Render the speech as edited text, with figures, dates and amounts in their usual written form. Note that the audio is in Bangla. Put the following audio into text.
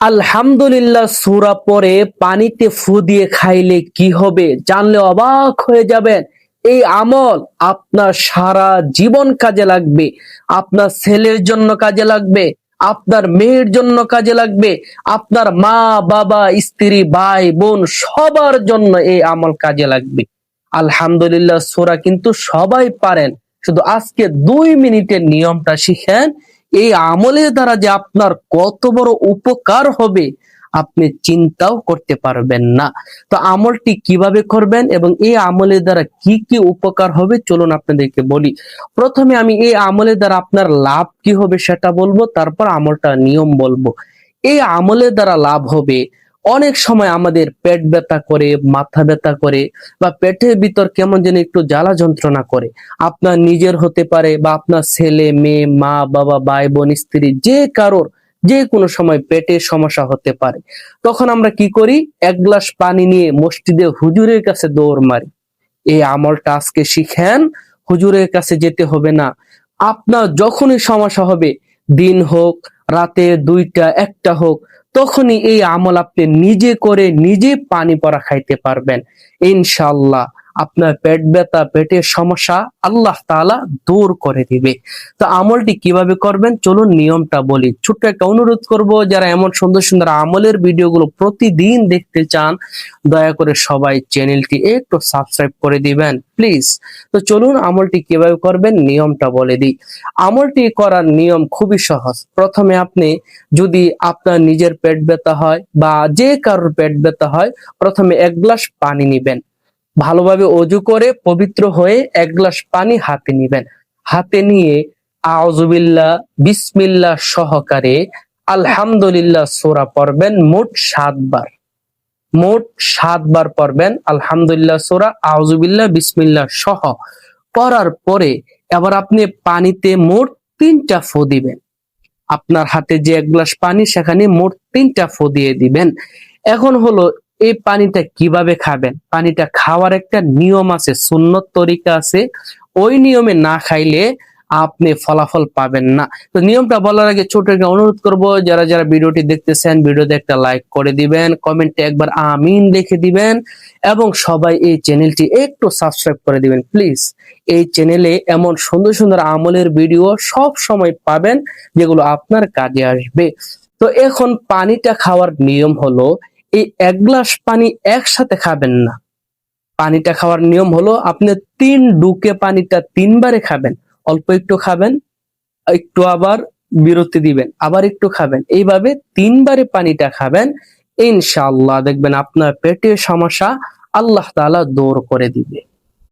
আলহামদুলিল্লাহ সূরা পরে পানিতে ফু দিয়ে খাইলে কি হবে জানলে অবাক হয়ে যাবেন। এই আমল আপনার সারা জীবন কাজে লাগবে। আপনার ছেলের জন্য কাজে লাগবে, আপনার মেয়ের জন্য কাজে লাগবে, আপনার মা বাবা স্ত্রী ভাই বোন সবার জন্য এই আমল কাজে লাগবে। আলহামদুলিল্লাহ সূরা কিন্তু সবাই পারেন, শুধু আজকে 2 মিনিটের নিয়মটা শিখেন। এই আমলের দ্বারা যে আপনার কত বড় উপকার হবে আপনি চিন্তাও করতে পারবেন না। তো আমলটি কিভাবে করবেন এবং এই আমলের দ্বারা কি কি উপকার হবে চলুন আপনাদেরকে বলি। প্রথমে আমি এই আমলের দ্বারা আপনার লাভ কি হবে সেটা বলবো, তারপর আমলটা নিয়ম বলবো। এই আমলের দ্বারা লাভ হবে, অনেক সময় আমাদের পেট ব্যথা করে, মাথা ব্যথা করে, বা পেটের ভিতর কেমন যেন একটু জ্বালা যন্ত্রণা করে। আপনার নিজের হতে পারে বা আপনার ছেলে মেয়ে মা বাবা ভাই বোন স্ত্রী যে কারোর যে কোনো সময় পেটের সমস্যা হতে পারে। তখন আমরা কি করি, 1 গ্লাস পানি নিয়ে মসজিদে হুজুরের কাছে দৌড় মারি। এই আমলটা আজকে শিখেন, হুজুরের কাছে যেতে হবে না। আপনার যখনই সমস্যা হবে, দিন হোক রাতে 2টা 1টা হোক, তখনই এই আমল আপনি নিজে করে নিজে পানি পড়া খাইতে পারবেন ইনশাআল্লাহ। আপনার পেট ব্যথা পেটের সমস্যা আল্লাহ তাআলা দূর করে দিবে। তো আমলটি কিভাবে করবেন চলুন নিয়মটা বলি। ছোট্ট একটা অনুরোধ করব, যারা এমন সুন্দর সুন্দর আমলের ভিডিওগুলো প্রতিদিন দেখতে চান দয়া করে সবাই চ্যানেলটি একটু সাবস্ক্রাইব করে দিবেন প্লিজ। তো চলুন আমলটি কিভাবে করবেন নিয়মটা বলে দিই। আমলটি করার নিয়ম খুবই সহজ। প্রথমে আপনি যদি আপনার নিজের পেট ব্যথা হয় বা যে কারোর পেট ব্যথা হয়, প্রথমে 1 গ্লাস পানি নিবেন, ভালোভাবে অজু করে পবিত্র হয়ে 1 গ্লাস পানি হাতে নিবেন। হাতে নিয়ে আউযুবিল্লাহ বিসমিল্লাহ সহকারে আলহামদুলিল্লাহ সূরা পড়বেন মোট 7 বার। মোট 7 বার পড়বেন আলহামদুলিল্লাহ সূরা আউযুবিল্লাহ বিসমিল্লাহ সহ। পড়ার পরে এবার আপনি পানিতে মোট 3টা ফু দিবেন। আপনার হাতে যে 1 গ্লাস পানি সেখানে মোট 3টা ফু দিয়ে দিবেন। এখন হলো এই পানিটা কিভাবে খাবেন। পানিটা খাওয়ার একটা নিয়ম আছে, সুন্নত তরিকা আছে। ওই নিয়মে না খাইলে আপনি ফলাফল পাবেন না। তো নিয়মটা বলার আগে ছোট একটা অনুরোধ করব, যারা যারা ভিডিওটি দেখতেছেন ভিডিওতে একটা লাইক করে দিবেন, কমেন্টে একবার আমিন লিখে দিবেন এবং সবাই এই চ্যানেলটি একটু সাবস্ক্রাইব করে দিবেন প্লিজ। এই চ্যানেলে এমন সুন্দর সুন্দর আমলের ভিডিও সব সময় পাবেন যেগুলো আপনার কাজে আসবে। তো এখন পানিটা খাওয়ার নিয়ম হলো, এই 1 গ্লাস পানি একসাথে খাবেন না। পানিটা খাওয়ার নিয়ম হলো আপনি 3 ডুকে পানিটা 3 বারে খাবেন। অল্প একটু খাবেন, একটু আবার বিরতি দিবেন, আবার একটু খাবেন, এইভাবে 3 বারে পানিটা খাবেন। ইনশাআল্লাহ দেখবেন আপনার পেটের সমস্যা আল্লাহ তাআলা দূর করে দিবে।